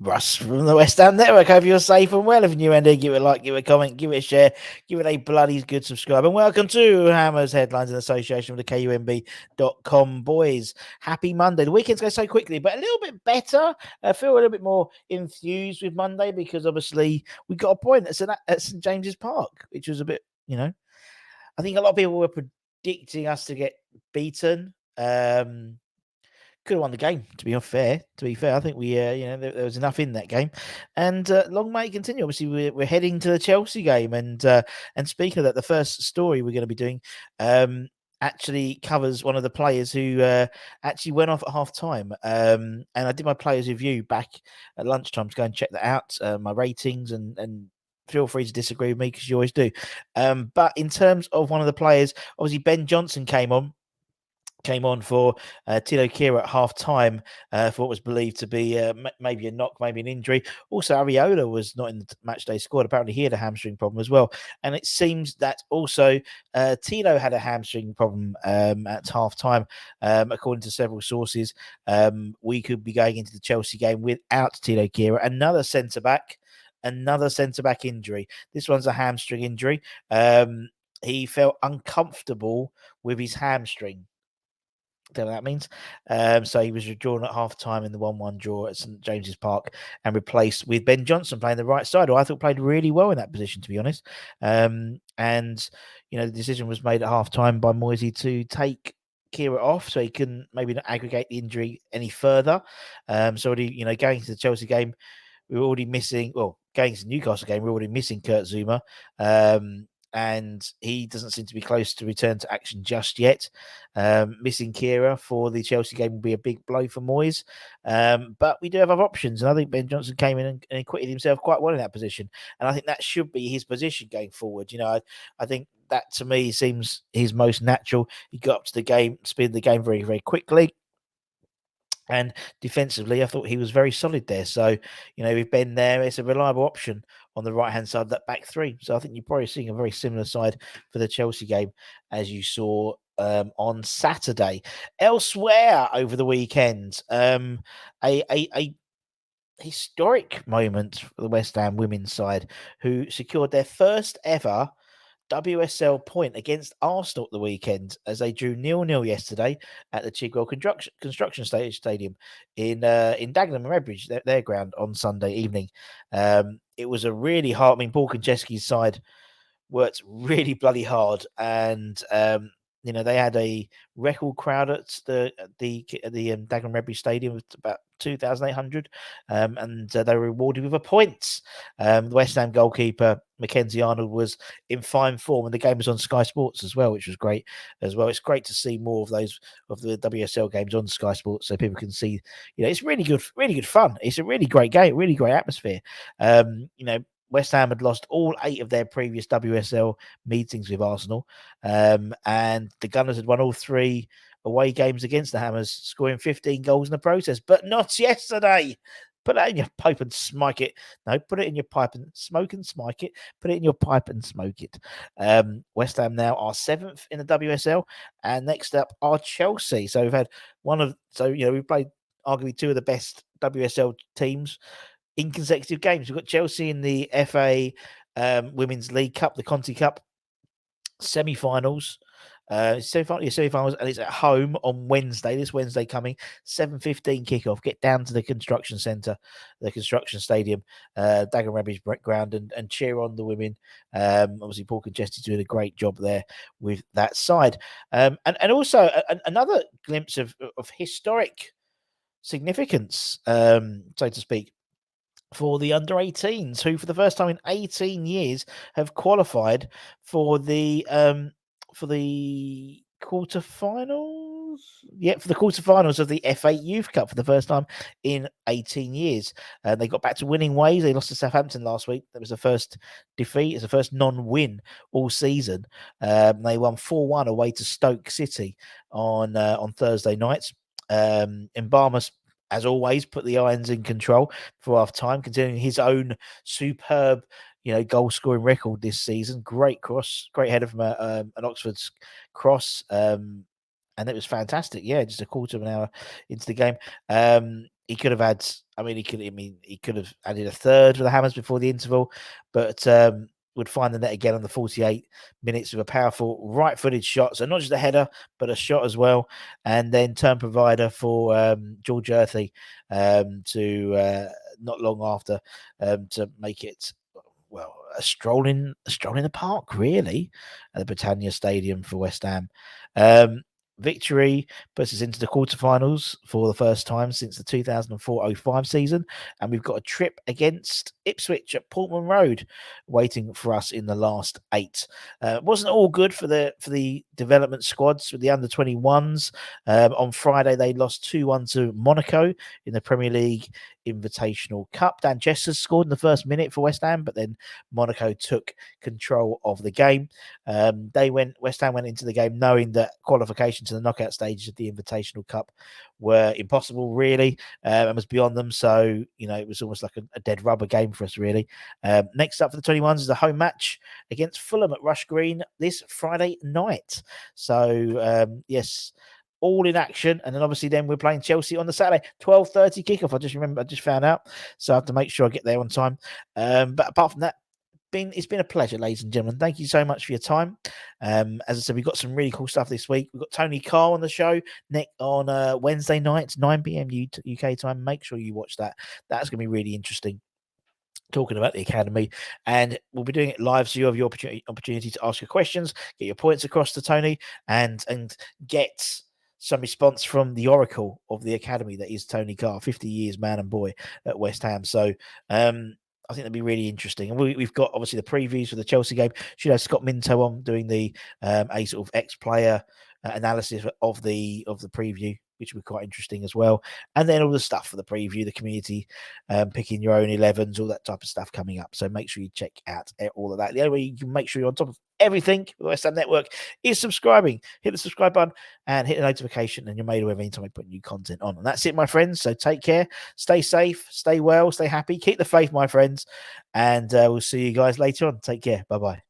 Russ from the West Ham Network. Hope you're safe and well. If you're new and give it a like, give it a comment, give it a share, give it a bloody good subscribe. And welcome to Hammer's Headlines in association with the KUMB.com boys. Happy Monday. The weekends go so quickly, but a little bit better. I feel a little bit more infused with Monday because obviously we got a point at St James's Park, which was a bit, I think a lot of people were predicting us to get beaten. Could have won the game. To be fair, I think we, there was enough in that game, and long may it continue. Obviously, we're heading to the Chelsea game, and speaking of that, the first story we're going to be doing actually covers one of the players who actually went off at half time. And I did my players review back at lunchtime to go and check that out, my ratings, and feel free to disagree with me because you always do. But in terms of one of the players, obviously Ben Johnson came on for Tilo Kehrer at half time for what was believed to be maybe a knock, maybe an injury. Also, Areola was not in the match day squad. Apparently, he had a hamstring problem as well. And it seems that also Tilo had a hamstring problem at half time. According to several sources, we could be going into the Chelsea game without Tilo Kehrer, another centre back injury. This one's a hamstring injury. He felt uncomfortable with his hamstring. Don't know what that means. So he was withdrawn at half time in the 1-1 draw at St James's Park and replaced with Ben Johnson playing the right side, who I thought played really well in that position, to be honest. And, the decision was made at half time by Moisey to take Kehrer off so he couldn't maybe not aggravate the injury any further. So already, going to the Chelsea game, we were already missing, going to the Newcastle game, we were already missing Kurt Zouma. And he doesn't seem to be close to return to action just yet. Missing Kehrer for the Chelsea game will be a big blow for Moyes. But we do have other options. And I think Ben Johnson came in and acquitted himself quite well in that position. And I think that should be his position going forward. I think that to me seems his most natural. He got up to the game, speed the game very, very quickly. And defensively, I thought he was very solid there. So, with Ben there, it's a reliable option on the right-hand side of that back three. So I think you're probably seeing a very similar side for the Chelsea game as you saw on Saturday. Elsewhere over the weekend, a historic moment for the West Ham women's side, who secured their first ever WSL point against Arsenal at the weekend as they drew 0-0 yesterday at the Chigwell Construction Stadium in Dagenham and Redbridge, their ground, on Sunday evening. It was a really hard. Paul Konchesky's side worked really bloody hard, and they had a record crowd at the Dagenham Redbridge Stadium of about 2,800, and they were rewarded with a point. The West Ham goalkeeper Mackenzie Arnold was in fine form, and the game was on Sky Sports as well, which was great as well. It's great to see more of those of the WSL games on Sky Sports, so people can see. It's really good fun. It's a really great game, really great atmosphere. West Ham had lost all 8 of their previous WSL meetings with Arsenal, and the Gunners had won all 3 away games against the Hammers, scoring 15 goals in the process, but not yesterday. Put that in your pipe and smoke it. No, put it in your pipe and smoke and smike it. Put it in your pipe and smoke it. West Ham now are 7th in the WSL, and next up are Chelsea. So we've had we've played arguably 2 of the best WSL teams in consecutive games. We've got Chelsea in the FA Women's League Cup, the Conti Cup semi-finals. Semi-finals, and it's at home on Wednesday. This Wednesday coming, 7:15 kickoff. Get down to the construction centre, the construction stadium, Dagenham Redbridge ground, and cheer on the women. Obviously, Paul Konchesky's doing a great job there with that side, and also another glimpse of historic significance, so to speak, for the under-18s, who for the first time in 18 years have qualified for the quarterfinals. Yeah, for the quarterfinals of the F8 Youth Cup for the first time in 18 years. They got back to winning ways. They lost to Southampton last week. That was the first defeat. It's the first non-win all season. They won 4-1 away to Stoke City on Thursday nights. Mbamas, as always, put the Irons in control for half time, continuing his own superb, goal scoring record this season. Great cross, great header from an Oxford's cross. And it was fantastic. Yeah, just a quarter of an hour into the game. he could have had. I mean, he could have added a third for the Hammers before the interval, but would find the net again on the 48 minutes with a powerful right-footed shot. So not just a header, but a shot as well, and then turn provider for George Earthy to not long after to make it. Well, a stroll in the park, really, at the Britannia Stadium for West Ham. Victory puts us into the quarterfinals for the first time since the 2004-05 season, and we've got a trip against Ipswich at Portman Road waiting for us in the last 8. It wasn't all good for the development squads with the under 21s. On Friday, they lost 2-1 to Monaco in the Premier League Invitational Cup. Dan Jester scored in the first minute for West Ham, but then Monaco took control of the game. West Ham went into the game knowing that qualification to the knockout stages of the Invitational Cup were impossible, really, and was beyond them. So, it was almost like a dead rubber game for us, really. Next up for the 21s is a home match against Fulham at Rush Green this Friday night. So, yes, all in action, and then obviously then we're playing Chelsea on the Saturday 12:30 kickoff. I just found out, so I have to make sure I get there on time. But apart from that, it's been a pleasure, ladies and gentlemen. Thank you so much for your time. As I said, we've got some really cool stuff this week. We've got Tony Carr on the show on Wednesday nights, 9 p.m. UK time. Make sure you watch that. That's going to be really interesting, talking about the academy, and we'll be doing it live, so you have your opportunity to ask your questions, get your points across to Tony, and get some response from the oracle of the academy that is Tony Carr, 50 years man and boy at West Ham. So I think that'd be really interesting. And we've got obviously the previews for the Chelsea game. Should have Scott Minto on doing the a sort of ex-player analysis of the preview, which will be quite interesting as well. And then all the stuff for the preview, the community, picking your own 11s, all that type of stuff coming up. So make sure you check out all of that. The only way you can make sure you're on top of everything with the West Ham Network is subscribing. Hit the subscribe button and hit the notification, and you're made aware anytime I put new content on. And that's it, my friends. So take care, stay safe, stay well, stay happy, keep the faith, my friends, and we'll see you guys later on. Take care. Bye-bye.